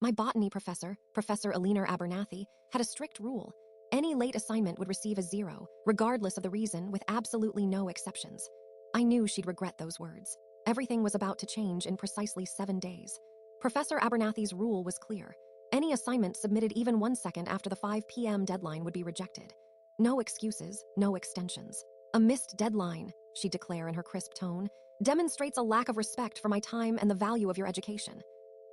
My botany professor, Professor Abernathy, had a strict rule. Any late assignment would receive a 0, regardless of the reason, with absolutely no exceptions. I knew she'd regret those words. Everything was about to change in precisely 7 days. Professor Abernathy's rule was clear. Any assignment submitted even 1 second after the 5 p.m. deadline would be rejected. No excuses, no extensions. A missed deadline, she'd declare in her crisp tone, demonstrates a lack of respect for my time and the value of your education.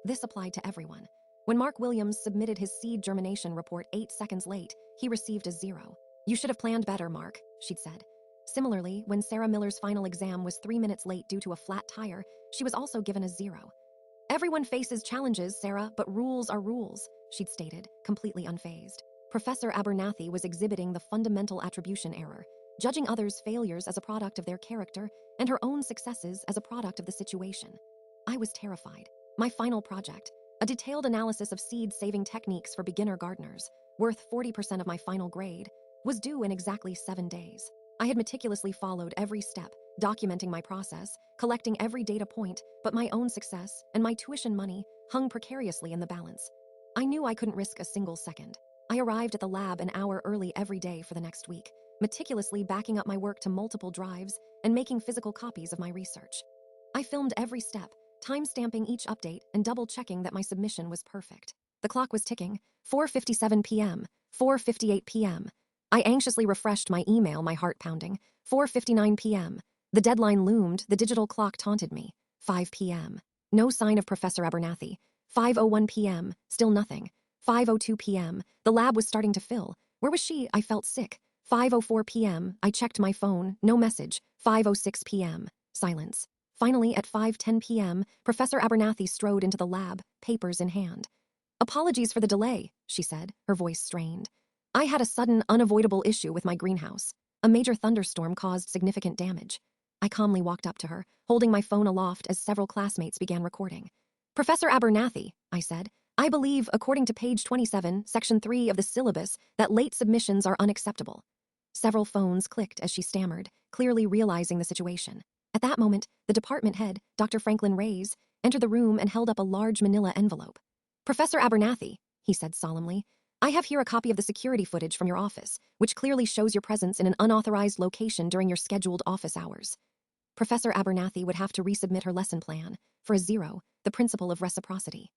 This applied to everyone. When Mark Williams submitted his seed germination report 8 seconds late, he received a 0. You should have planned better, Mark, she'd said. Similarly, when Sarah Miller's final exam was 3 minutes late due to a flat tire, she was also given a 0. Everyone faces challenges, Sarah, but rules are rules, she'd stated, completely unfazed. Professor Abernathy was exhibiting the fundamental attribution error, judging others' failures as a product of their character and her own successes as a product of the situation. I was terrified. My final project, a detailed analysis of seed-saving techniques for beginner gardeners, worth 40% of my final grade, was due in exactly 7 days. I had meticulously followed every step, documenting my process, collecting every data point, but my own success and my tuition money hung precariously in the balance. I knew I couldn't risk a single second. I arrived at the lab an hour early every day for the next week, meticulously backing up my work to multiple drives and making physical copies of my research. I filmed every step, time-stamping each update and double-checking that my submission was perfect. The clock was ticking. 4:57 p.m., 4:58 p.m. I anxiously refreshed my email, my heart pounding. 4:59 p.m. The deadline loomed, the digital clock taunted me. 5 p.m. No sign of Professor Abernathy. 5:01 p.m. Still nothing. 5:02 p.m. The lab was starting to fill. Where was she? I felt sick. 5:04 p.m. I checked my phone. No message. 5:06 p.m. Silence. Finally, at 5:10 p.m., Professor Abernathy strode into the lab, papers in hand. Apologies for the delay, she said, her voice strained. I had a sudden, unavoidable issue with my greenhouse. A major thunderstorm caused significant damage. I calmly walked up to her, holding my phone aloft as several classmates began recording. Professor Abernathy, I said, I believe, according to page 27, section 3 of the syllabus, that late submissions are unacceptable. Several phones clicked as she stammered, clearly realizing the situation. At that moment, the department head, Dr. Franklin Reyes, entered the room and held up a large manila envelope. Professor Abernathy, he said solemnly, I have here a copy of the security footage from your office, which clearly shows your presence in an unauthorized location during your scheduled office hours. Professor Abernathy would have to resubmit her lesson plan for a 0, the principle of reciprocity.